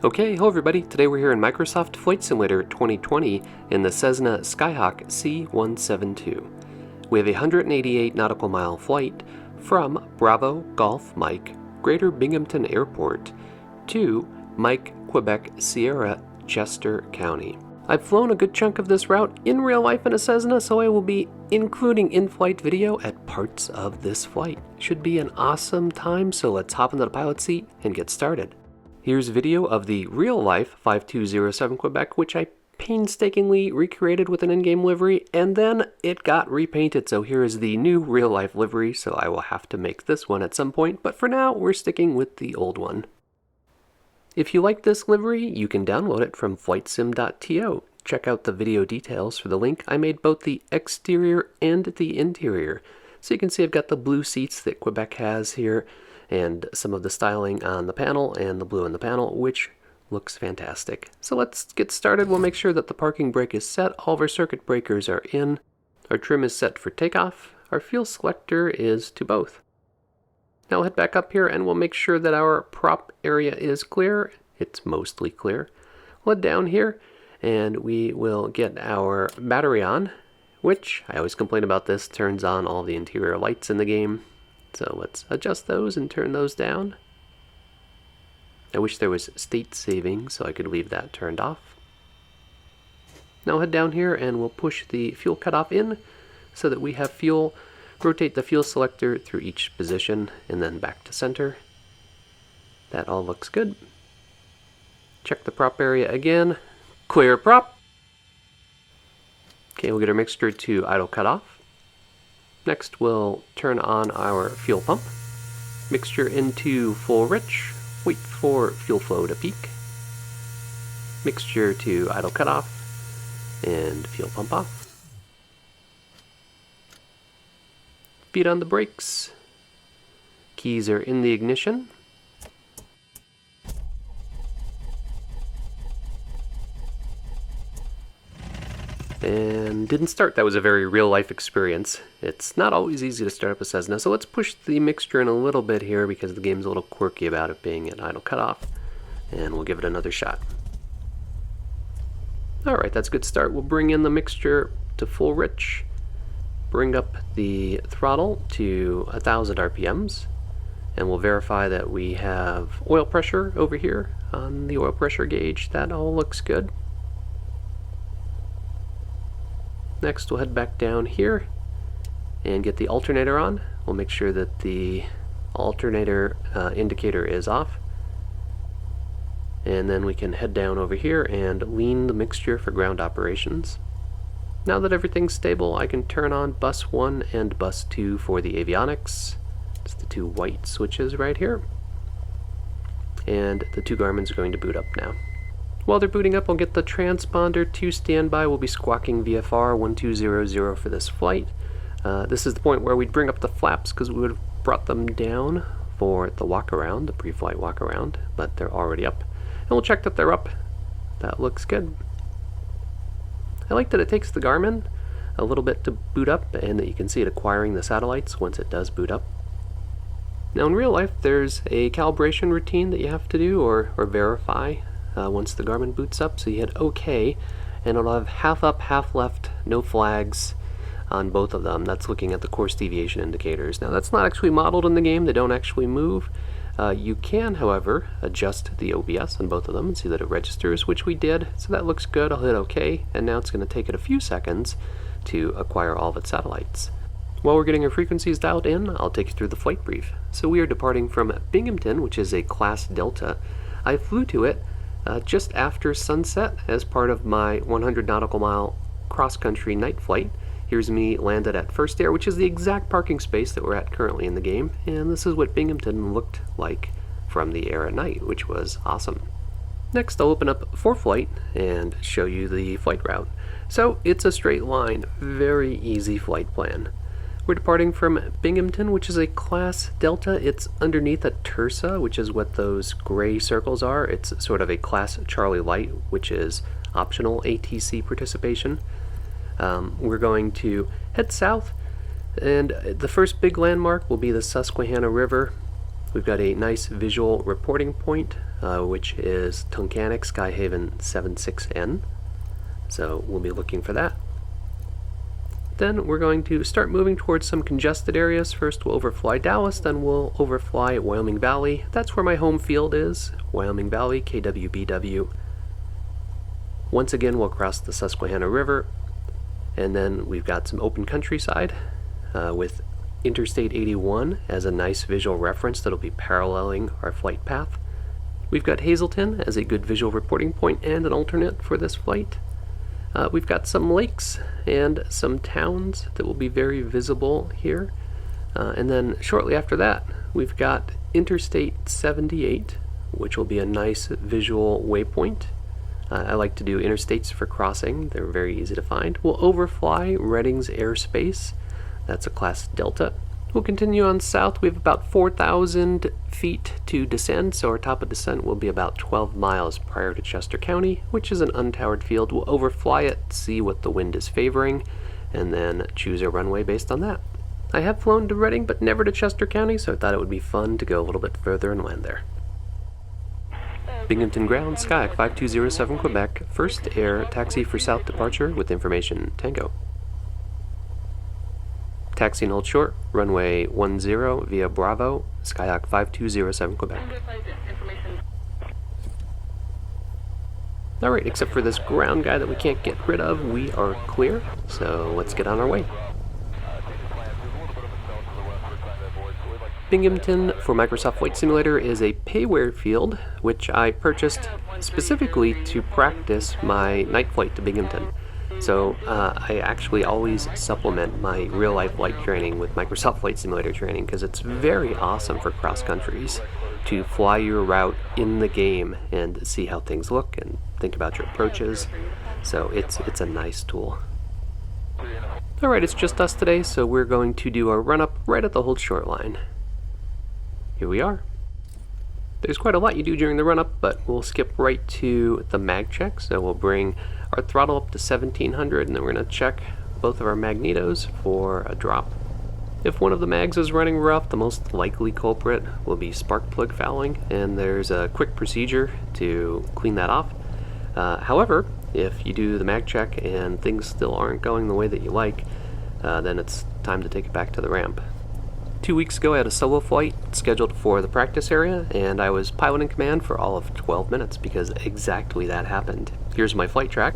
Okay, hello everybody. Today we're here in Microsoft Flight Simulator 2020 in the Cessna Skyhawk C172. We have a 188 nautical mile flight from Bravo Golf Mike, Greater Binghamton Airport to Mike, Quebec Sierra, Chester County. I've flown a good chunk of this route in real life in a Cessna, so I will be including in-flight video at parts of this flight. Should be an awesome time, so let's hop into the pilot seat and get started. Here's video of the real-life 5207 Quebec, which I painstakingly recreated with an in-game livery, and then it got repainted, so here is the new real-life livery, so I will have to make this one at some point, but for now, we're sticking with the old one. If you like this livery, you can download it from flightsim.to. Check out the video details for the link. I made both the exterior and the interior, so you can see I've got the blue seats that Quebec has here, and some of the styling on the panel and the blue in the panel, which looks fantastic. So let's get started. We'll make sure that the parking brake is set, all of our circuit breakers are in, our trim is set for takeoff, our fuel selector is to both. Now we'll head back up here and we'll make sure that our prop area is clear. It's mostly clear. We'll head down here and we will get our battery on, which I always complain about this, turns on all the interior lights in the game. So let's adjust those and turn those down. I wish there was state saving so I could leave that turned off. Now head down here and we'll push the fuel cutoff in so that we have fuel. Rotate the fuel selector through each position and then back to center. That all looks good. Check the prop area again. Clear prop. Okay, we'll get our mixture to idle cutoff. Next, we'll turn on our fuel pump. Mixture into full rich. Wait for fuel flow to peak. Mixture to idle cutoff. And fuel pump off. Feet on the brakes. Keys are in the ignition. And didn't start. That was a very real-life experience. It's not always easy to start up a Cessna, so let's push the mixture in a little bit here because the game's a little quirky about it being at idle cutoff, and we'll give it another shot. Alright, that's a good start. We'll bring in the mixture to full rich, bring up the throttle to 1000 RPMs, and we'll verify that we have oil pressure over here on the oil pressure gauge. That all looks good. Next, we'll head back down here and get the alternator on. We'll make sure that the alternator indicator is off. And then we can head down over here and lean the mixture for ground operations. Now that everything's stable, I can turn on bus 1 and bus 2 for the avionics. It's the two white switches right here. And the two Garmin's are going to boot up now. While they're booting up, I'll get the transponder to standby. We'll be squawking VFR 1200 for this flight. This is the point where we'd bring up the flaps because we would have brought them down for the walk-around, the pre-flight walk-around, but they're already up. And we'll check that they're up. That looks good. I like that it takes the Garmin a little bit to boot up and that you can see it acquiring the satellites once it does boot up. Now in real life, there's a calibration routine that you have to do or verify once the Garmin boots up, so you hit OK, and it'll have half up, half left, no flags on both of them. That's looking at the course deviation indicators. Now that's not actually modeled in the game, they don't actually move. You can, however, adjust the OBS on both of them and see that it registers, which we did, so that looks good. I'll hit OK, and now it's going to take it a few seconds to acquire all of its satellites. While we're getting our frequencies dialed in, I'll take you through the flight brief. So we are departing from Binghamton, which is a Class Delta. I flew to it just after sunset as part of my 100 nautical mile cross-country night flight. Here's me landed at First Air, which is the exact parking space that we're at currently in the game, and this is what Binghamton looked like from the air at night, which was awesome. Next, I'll open up ForeFlight and show you the flight route. So it's a straight line, very easy flight plan. We're departing from Binghamton, which is a Class Delta. It's underneath a Tersa, which is what those gray circles are. It's sort of a Class Charlie Light, which is optional ATC participation. We're going to head south, and the first big landmark will be the Susquehanna River. We've got a nice visual reporting point, which is Tunkhannock Skyhaven 76N. So we'll be looking for that. Then we're going to start moving towards some congested areas. First we'll overfly Dallas, then we'll overfly Wyoming Valley. That's where my home field is, Wyoming Valley, KWBW. Once again we'll cross the Susquehanna River, and then we've got some open countryside with Interstate 81 as a nice visual reference that'll be paralleling our flight path. We've got Hazleton as a good visual reporting point and an alternate for this flight. We've got some lakes and some towns that will be very visible here. And then shortly after that, we've got Interstate 78, which will be a nice visual waypoint. I like to do interstates for crossing. They're very easy to find. We'll overfly Redding's airspace. That's a class Delta. We'll continue on south. We have about 4,000 feet to descend, so our top of descent will be about 12 miles prior to Chester County, which is an untowered field. We'll overfly it, see what the wind is favoring, and then choose a runway based on that. I have flown to Redding, but never to Chester County, so I thought it would be fun to go a little bit further and land there. Binghamton ground, Skyhawk 5207 Quebec, first air, taxi for south departure with information Tango. Taxi and hold short, runway 10 via Bravo, Skyhawk 5207 Quebec. Alright, except for this ground guy that we can't get rid of, we are clear, so let's get on our way. Binghamton for Microsoft Flight Simulator is a payware field, which I purchased specifically to practice my night flight to Binghamton. So I actually always supplement my real-life flight training with Microsoft Flight Simulator training because it's very awesome for cross countries to fly your route in the game and see how things look and think about your approaches. So it's a nice tool. Alright, it's just us today, so we're going to do our run-up right at the hold short line. Here we are. There's quite a lot you do during the run-up, but we'll skip right to the mag check. So we'll bring our throttle up to 1700, and then we're going to check both of our magnetos for a drop. If one of the mags is running rough, the most likely culprit will be spark plug fouling, and there's a quick procedure to clean that off. However, if you do the mag check and things still aren't going the way that you like, then it's time to take it back to the ramp. 2 weeks ago I had a solo flight scheduled for the practice area, and I was pilot in command for all of 12 minutes because exactly that happened. Here's my flight track.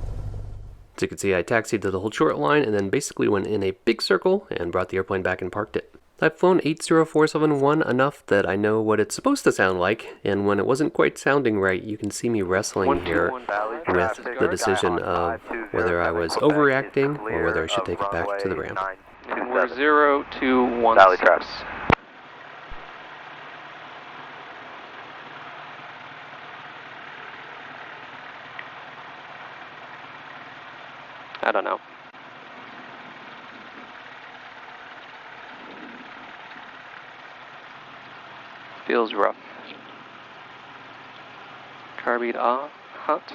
As you can see, I taxied to the hold short line and then basically went in a big circle and brought the airplane back and parked it. I've flown 80471 enough that I know what it's supposed to sound like, and when it wasn't quite sounding right, you can see me wrestling here with the decision of whether I was overreacting or whether I should take it back to the ramp. And we're 0216. Valley traps. I don't know. Feels rough. Carbide off, hot.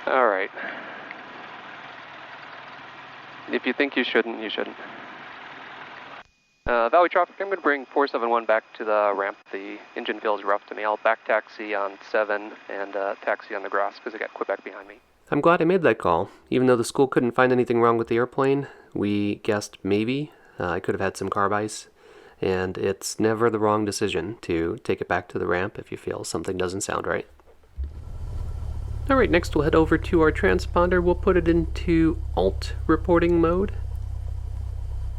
Alright. If you think you shouldn't, you shouldn't. Valley traffic, I'm going to bring 471 back to the ramp. The engine feels rough to me. I'll back taxi on 7 and taxi on the grass because I got Quebec behind me. I'm glad I made that call. Even though the school couldn't find anything wrong with the airplane, we guessed maybe I could have had some carb ice, and it's never the wrong decision to take it back to the ramp if you feel something doesn't sound right. Alright, next we'll head over to our transponder. We'll put it into alt reporting mode.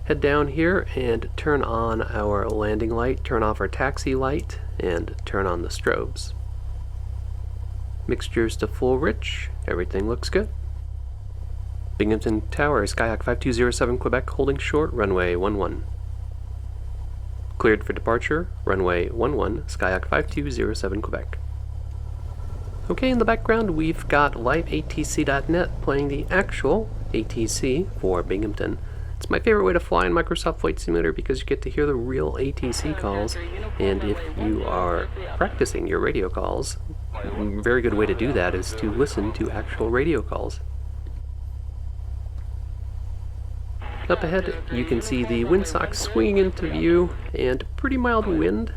Head down here and turn on our landing light, turn off our taxi light, and turn on the strobes. Mixtures to full rich, everything looks good. Binghamton Tower, Skyhawk 5207 Quebec, holding short, runway 11. Cleared for departure, runway 11, Skyhawk 5207 Quebec. Okay, in the background we've got liveatc.net playing the actual ATC for Binghamton. It's my favorite way to fly in Microsoft Flight Simulator because you get to hear the real ATC calls, and if you are practicing your radio calls, a very good way to do that is to listen to actual radio calls. Up ahead, you can see the windsock swinging into view and pretty mild wind.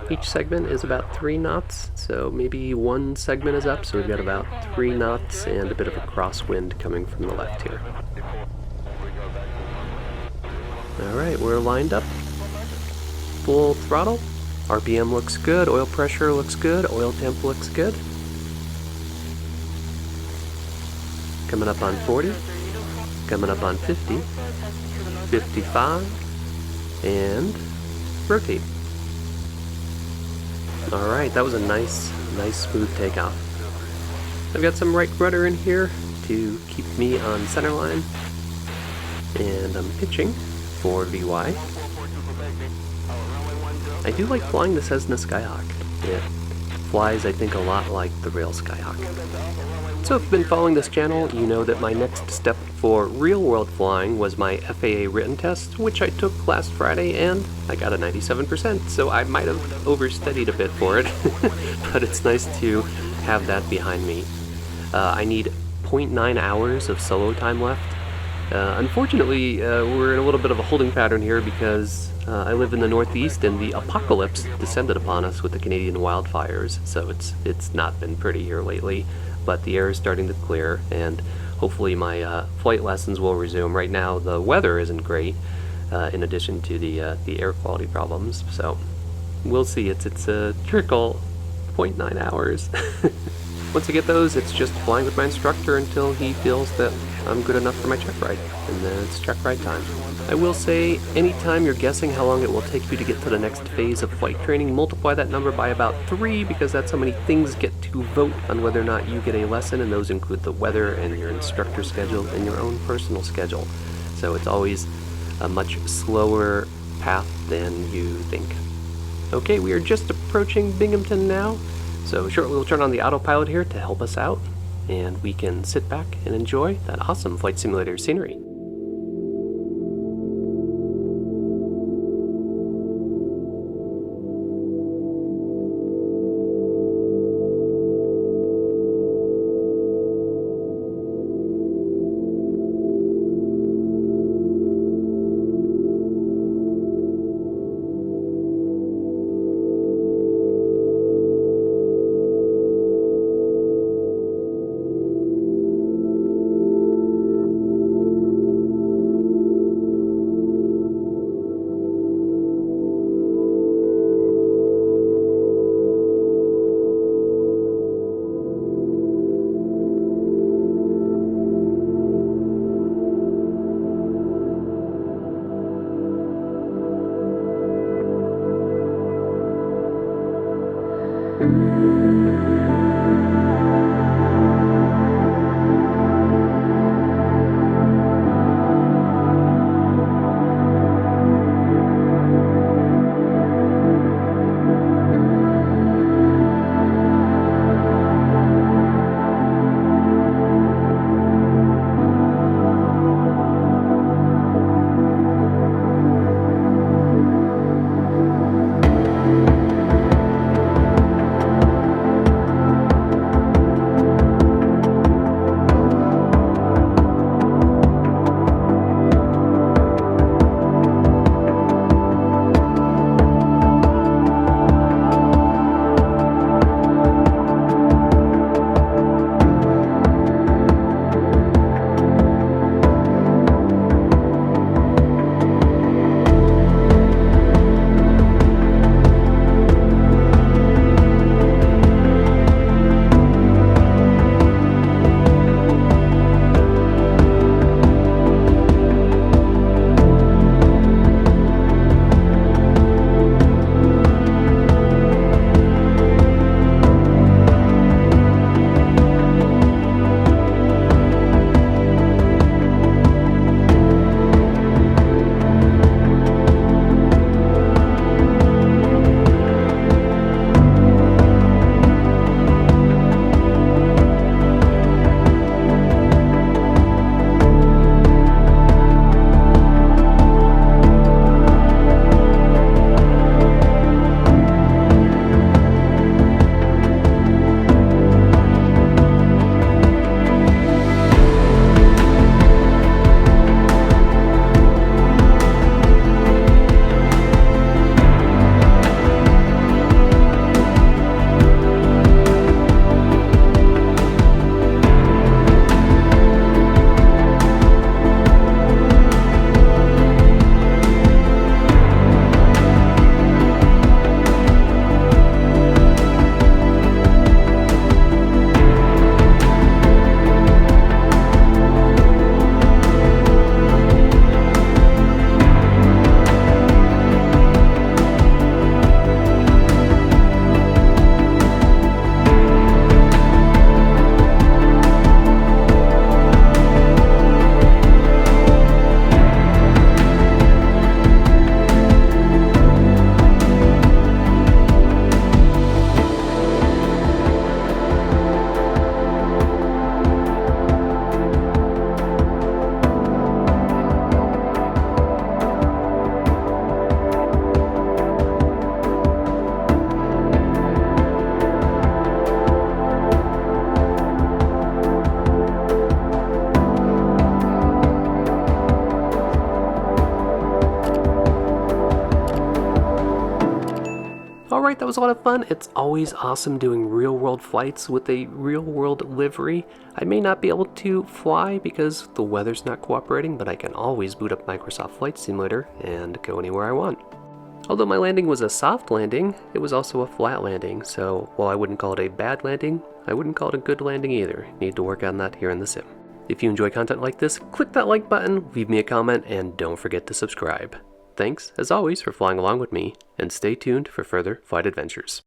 Each segment is about 3 knots, so maybe one segment is up, so we've got about 3 knots and a bit of a crosswind coming from the left here. Alright, we're lined up. Full throttle. RPM looks good, oil pressure looks good, oil temp looks good. Coming up on 40, coming up on 50, 55, and rotate. Alright, that was a nice smooth takeoff. I've got some right rudder in here to keep me on center line, and I'm pitching for VY. I do like flying the Cessna Skyhawk. It flies, I think, a lot like the real Skyhawk. So if you've been following this channel, you know that my next step for real-world flying was my FAA written test, which I took last Friday, and I got a 97%, so I might have overstudied a bit for it, but it's nice to have that behind me. I need 0.9 hours of solo time left. Unfortunately, we're in a little bit of a holding pattern here because I live in the Northeast and the apocalypse descended upon us with the Canadian wildfires, so it's not been pretty here lately, but the air is starting to clear, and hopefully my flight lessons will resume. Right now the weather isn't great, in addition to the air quality problems, so we'll see. It's a trickle 0.9 hours. Once I get those, it's just flying with my instructor until he feels that I'm good enough for my check ride, and then it's check ride time. I will say, anytime you're guessing how long it will take you to get to the next phase of flight training, multiply that number by about 3, because that's how many things get to vote on whether or not you get a lesson, and those include the weather and your instructor schedule and your own personal schedule. So it's always a much slower path than you think. Okay, we are just approaching Binghamton now, so shortly we'll turn on the autopilot here to help us out, and we can sit back and enjoy that awesome flight simulator scenery. Alright, that was a lot of fun. It's always awesome doing real-world flights with a real-world livery. I may not be able to fly because the weather's not cooperating, but I can always boot up Microsoft Flight Simulator and go anywhere I want. Although my landing was a soft landing, it was also a flat landing, so while I wouldn't call it a bad landing, I wouldn't call it a good landing either. Need to work on that here in the sim. If you enjoy content like this, click that like button, leave me a comment, and don't forget to subscribe. Thanks, as always, for flying along with me, and stay tuned for further flight adventures.